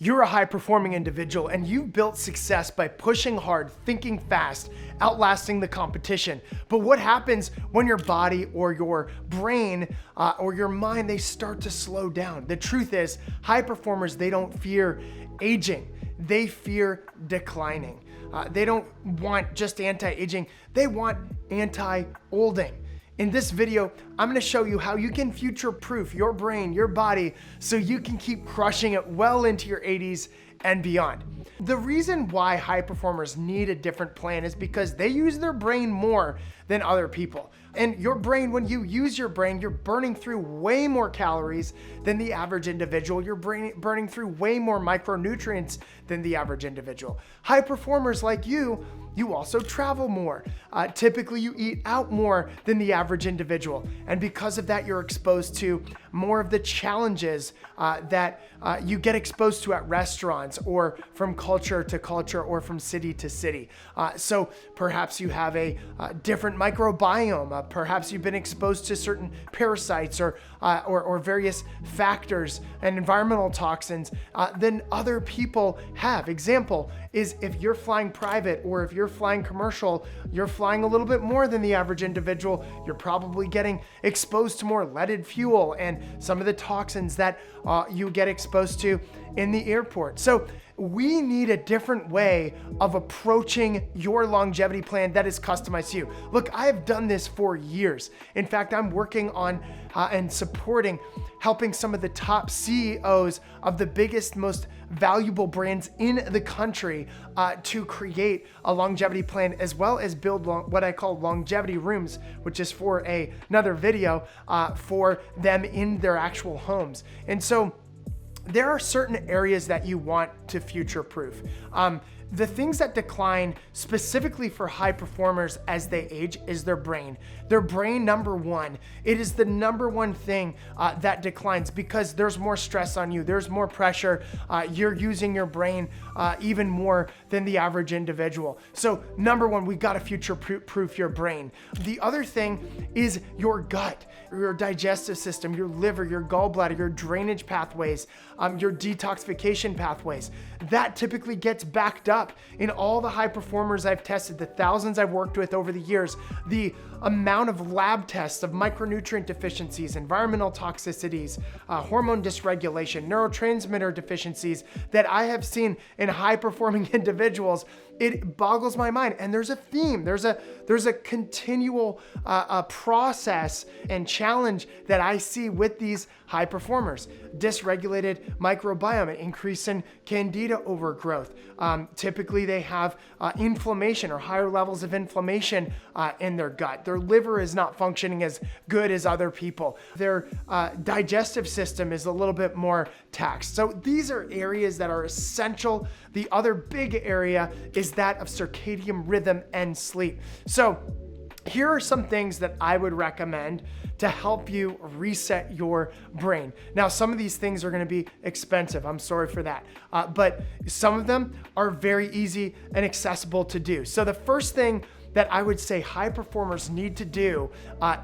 You're a high-performing individual and you've built success by pushing hard, thinking fast, outlasting the competition. But what happens when your body or your brain or your mind, they start to slow down? The truth is, high performers, they don't fear aging. They fear declining. They don't want just anti-aging. They want anti-olding. In this video, I'm going to show you how you can future-proof your brain, your body, so you can keep crushing it well into your 80s and beyond. The reason why high performers need a different plan is because they use their brain more than other people. And your brain, when you use your brain, you're burning through way more calories than the average individual. You're burning through way more micronutrients than the average individual. High performers like you also travel more. Typically, you eat out more than the average individual. And because of that, you're exposed to more of the challenges that you get exposed to at restaurants or from culture to culture or from city to city. So perhaps you have a different microbiome. Perhaps you've been exposed to certain parasites or various factors and environmental toxins than other people have. Example is if you're flying private or if you're flying commercial, you're flying a little bit more than the average individual. You're probably getting exposed to more leaded fuel and some of the toxins that you get exposed to in the airport. So we need a different way of approaching your longevity plan that is customized to you. Look, I have done this for years. In fact, I'm working on and supporting, helping some of the top CEOs of the biggest, most valuable brands in the country to create a longevity plan, as well as build what I call longevity rooms, which is for another video for them in their actual homes. And so there are certain areas that you want to future-proof. The things that decline specifically for high performers as they age is their brain. Their brain, number one, it is the number one thing that declines because there's more stress on you. There's more pressure. You're using your brain even more than the average individual. So number one, we got to future-proof your brain. The other thing is your gut, your digestive system, your liver, your gallbladder, your drainage pathways, your detoxification pathways. That typically gets backed up. In all the high performers I've tested, the thousands I've worked with over the years, the amount of lab tests of micronutrient deficiencies, environmental toxicities, hormone dysregulation, neurotransmitter deficiencies that I have seen in high performing individuals, it boggles my mind. And there's a theme, there's a continual process and challenge that I see with these high performers. Dysregulated microbiome, increase in candida overgrowth. Typically they have inflammation or higher levels of inflammation in their gut. Their liver is not functioning as good as other people. Their digestive system is a little bit more taxed. So these are areas that are essential. The other big area is that of circadian rhythm and sleep. So here are some things that I would recommend to help you reset your brain. Now, some of these things are going to be expensive. I'm sorry for that. But some of them are very easy and accessible to do. So the first thing that I would say high performers need to do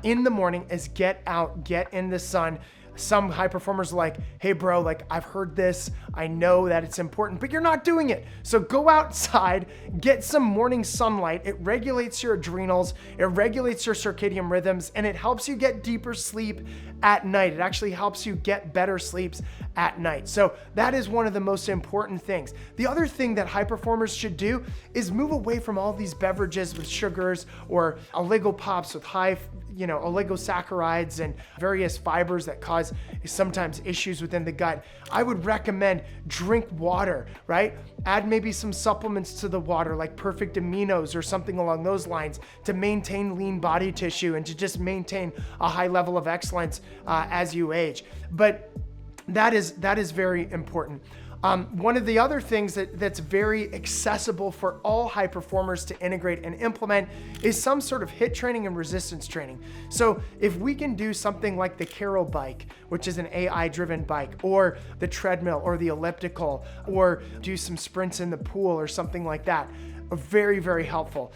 in the morning is get out, get in the sun. Some high performers are like, hey bro, like I've heard this, I know that it's important, but you're not doing it. So go outside, get some morning sunlight. It regulates your adrenals, it regulates your circadian rhythms, and it helps you get deeper sleep at night. It actually helps you get better sleeps at night. So that is one of the most important things. The other thing that high performers should do is move away from all these beverages with sugars or oligopops with high oligosaccharides and various fibers that cause sometimes issues within the gut. I would recommend drink water, right? Add maybe some supplements to the water like perfect aminos or something along those lines to maintain lean body tissue and to just maintain a high level of excellence as you age. But that is very important. One of the other things that's very accessible for all high performers to integrate and implement is some sort of HIIT training and resistance training. So if we can do something like the Carol bike, which is an AI-driven bike, or the treadmill or the elliptical, or do some sprints in the pool or something like that, very, very helpful.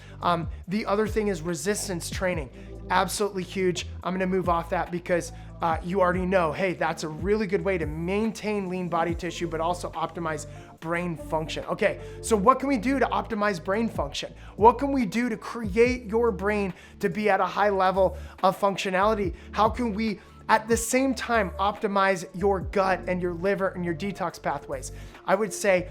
The other thing is resistance training. Absolutely huge. I'm going to move off that because you already know, hey, that's a really good way to maintain lean body tissue, but also optimize brain function. Okay, so what can we do to optimize brain function? What can we do to create your brain to be at a high level of functionality? How can we at the same time optimize your gut and your liver and your detox pathways? I would say,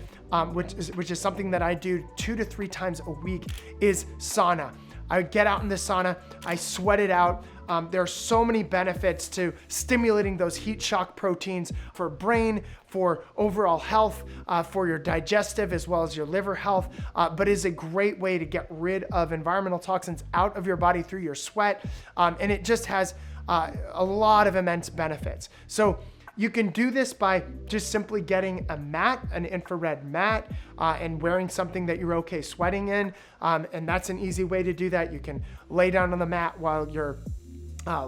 which is something that I do 2 to 3 times a week, is sauna. I get out in the sauna, I sweat it out. There are so many benefits to stimulating those heat shock proteins for brain, for overall health, for your digestive as well as your liver health, but is a great way to get rid of environmental toxins out of your body through your sweat. And it just has a lot of immense benefits. So you can do this by just simply getting a mat, an infrared mat, and wearing something that you're okay sweating in. And that's an easy way to do that. You can lay down on the mat while you're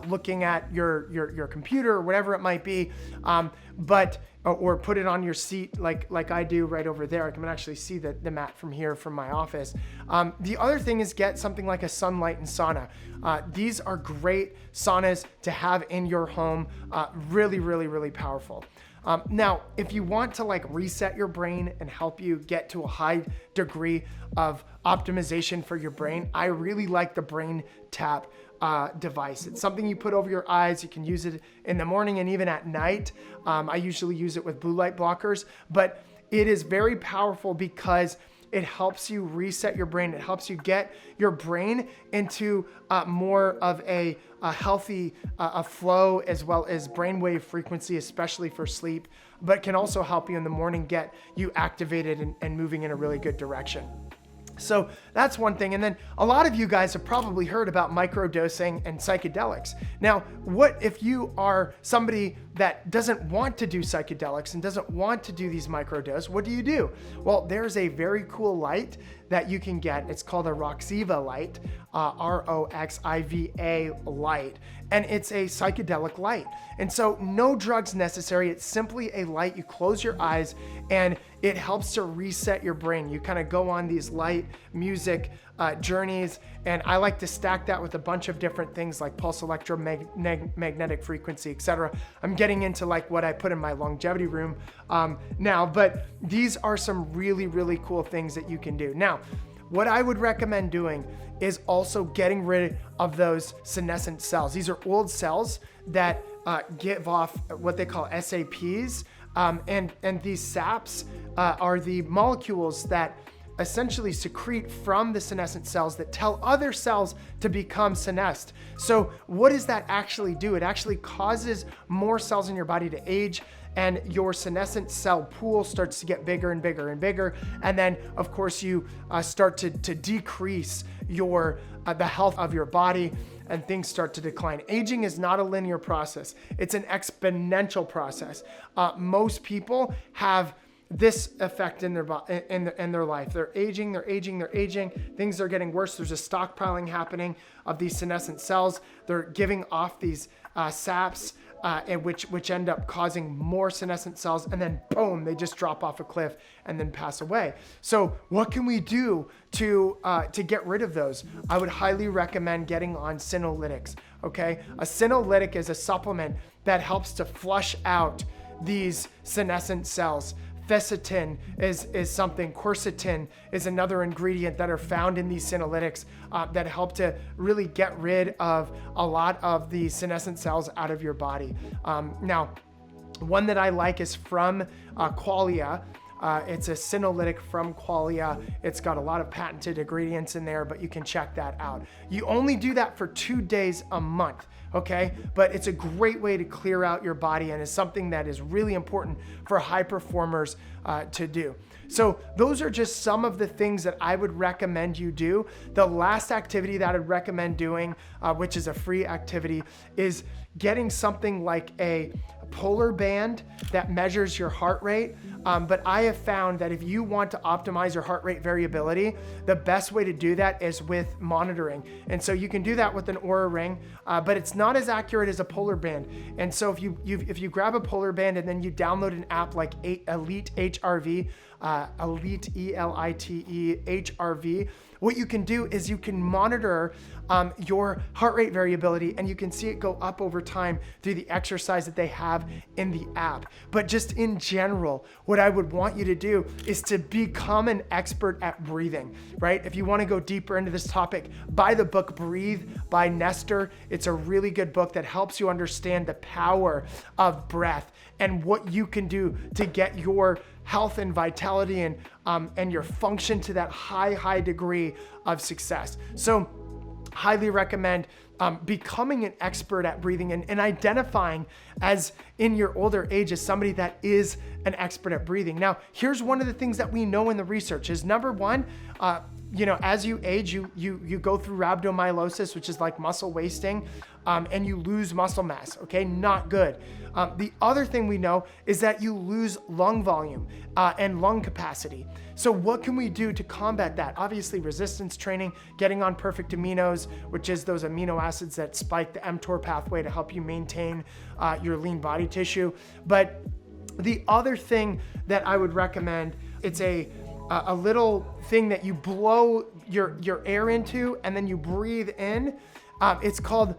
looking at your computer or whatever it might be, or put it on your seat like I do right over there. I can actually see the mat from here from my office. The other thing is get something like a sunlight and sauna. These are great saunas to have in your home. Really, really, really powerful. Now, if you want to reset your brain and help you get to a high degree of optimization for your brain, I really like the BrainTap device. It's something you put over your eyes. You can use it in the morning and even at night. I usually use it with blue light blockers, but it is very powerful because it helps you reset your brain. It helps you get your brain into more of a healthy flow, as well as brainwave frequency, especially for sleep, but can also help you in the morning get you activated and moving in a really good direction. So that's one thing. And then a lot of you guys have probably heard about microdosing and psychedelics. Now, what if you are somebody that doesn't want to do psychedelics and doesn't want to do these microdose? What do? Well, there's a very cool light that you can get. It's called a Roxiva light, Roxiva light, and it's a psychedelic light. And so no drugs necessary. It's simply a light. You close your eyes and it helps to reset your brain. You kind of go on these light music journeys, and I like to stack that with a bunch of different things like pulse electromagnetic frequency, etc. I'm getting into what I put in my longevity room now, but these are some really, really cool things that you can do. Now, what I would recommend doing is also getting rid of those senescent cells. These are old cells that give off what they call SAPs, and these SAPs are the molecules that essentially secrete from the senescent cells that tell other cells to become senesced. So what does that actually do? It actually causes more cells in your body to age, and your senescent cell pool starts to get bigger and bigger and bigger. And then, of course, you start to decrease the health of your body, and things start to decline. Aging is not a linear process. It's an exponential process. Most people have this effect in their life. They're aging. Things are getting worse. There's a stockpiling happening of these senescent cells. They're giving off these SAPs, and which end up causing more senescent cells, and then boom, they just drop off a cliff and then pass away. So what can we do to get rid of those? I would highly recommend getting on senolytics. Okay, a senolytic is a supplement that helps to flush out these senescent cells. Quercetin is something. Quercetin is another ingredient that are found in these senolytics that help to really get rid of a lot of the senescent cells out of your body. Now, one that I like is from Qualia. It's a senolytic from Qualia. It's got a lot of patented ingredients in there, but you can check that out. You only do that for 2 days a month, okay? But it's a great way to clear out your body, and is something that is really important for high performers to do. So those are just some of the things that I would recommend you do. The last activity that I'd recommend doing, which is a free activity, is getting something like a polar band that measures your heart rate. But I have found that if you want to optimize your heart rate variability, the best way to do that is with monitoring. And so you can do that with an Oura ring, but it's not as accurate as a polar band. And so if you grab a polar band and then you download an app like Elite HRV, Elite ELITE HRV, what you can do is you can monitor your heart rate variability, and you can see it go up over time through the exercise that they have in the app. But just in general, what I would want you to do is to become an expert at breathing, right? If you want to go deeper into this topic, buy the book Breathe by Nestor. It's a really good book that helps you understand the power of breath and what you can do to get your health and vitality and your function to that high degree of success. So highly recommend becoming an expert at breathing and identifying as in your older age as somebody that is an expert at breathing. Now, here's one of the things that we know in the research is number one, as you age, you go through rhabdomyolysis, which is like muscle wasting, and you lose muscle mass, okay? Not good. The other thing we know is that you lose lung volume and lung capacity. So what can we do to combat that? Obviously, resistance training, getting on perfect aminos, which is those amino acids that spike the mTOR pathway to help you maintain your lean body tissue. But the other thing that I would recommend, it's a little thing that you blow your air into and then you breathe in. It's called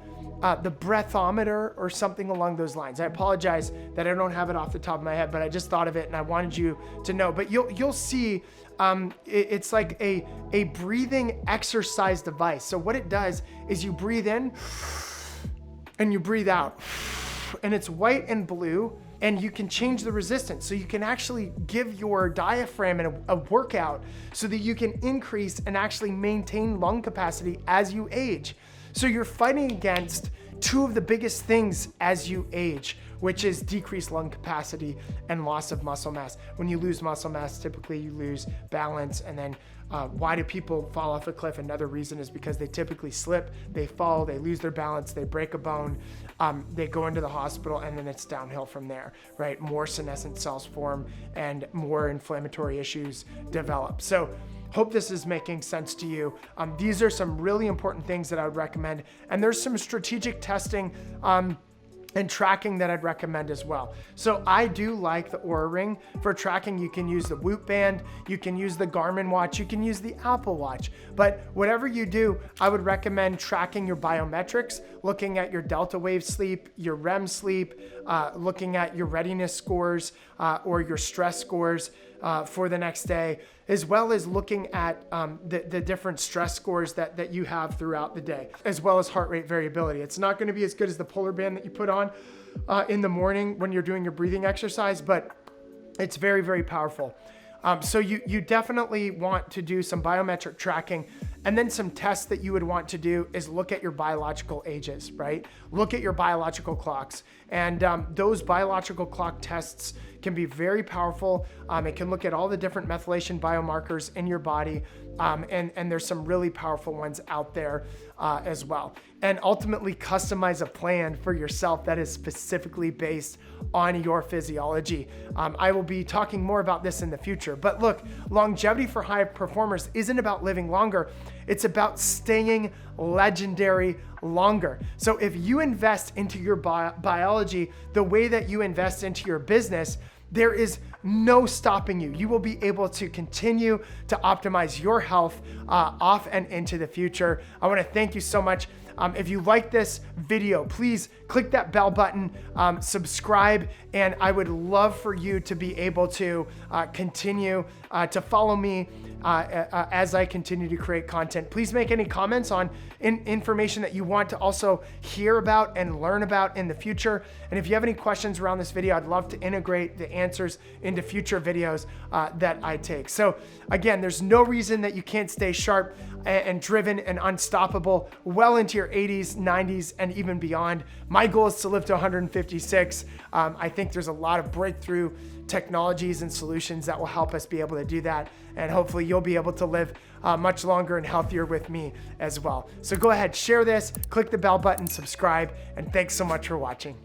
the breathometer or something along those lines. I apologize that I don't have it off the top of my head, but I just thought of it and I wanted you to know. But you'll see it's like a breathing exercise device. So what it does is you breathe in and you breathe out, and it's white and blue. And you can change the resistance. So you can actually give your diaphragm a workout so that you can increase and actually maintain lung capacity as you age. So you're fighting against two of the biggest things as you age, which is decreased lung capacity and loss of muscle mass. When you lose muscle mass, typically you lose balance. And then why do people fall off a cliff? Another reason is because they typically slip, they fall, they lose their balance, they break a bone, they go into the hospital, and then it's downhill from there, right? More senescent cells form and more inflammatory issues develop. So hope this is making sense to you. These are some really important things that I would recommend. And there's some strategic testing and tracking that I'd recommend as well. So I do like the Oura Ring for tracking. You can use the Whoop Band, you can use the Garmin watch, you can use the Apple Watch. But whatever you do, I would recommend tracking your biometrics, looking at your delta wave sleep, your REM sleep, looking at your readiness scores or your stress scores for the next day, as well as looking at the different stress scores that you have throughout the day, as well as heart rate variability. It's not going to be as good as the polar band that you put on in the morning when you're doing your breathing exercise, but it's very, very powerful. So you definitely want to do some biometric tracking. And then some tests that you would want to do is look at your biological ages, right? Look at your biological clocks. And those biological clock tests can be very powerful. It can look at all the different methylation biomarkers in your body. And there's some really powerful ones out there as well. And ultimately customize a plan for yourself that is specifically based on your physiology. I will be talking more about this in the future. But look, longevity for high performers isn't about living longer. It's about staying legendary longer. So if you invest into your biology the way that you invest into your business, there is no stopping you. You will be able to continue to optimize your health off and into the future. I want to thank you so much. If you like this video, please click that bell button, subscribe, and I would love for you to be able to continue to follow me as I continue to create content. Please make any comments on information that you want to also hear about and learn about in the future. And if you have any questions around this video, I'd love to integrate the answers into future videos that I take. So again, there's no reason that you can't stay sharp and driven and unstoppable well into your 80s, 90s, and even beyond. My goal is to live to 156. I think there's a lot of breakthrough technologies and solutions that will help us be able to do that. And hopefully you'll be able to live much longer and healthier with me as well. So go ahead, share this, click the bell button, subscribe, and thanks so much for watching.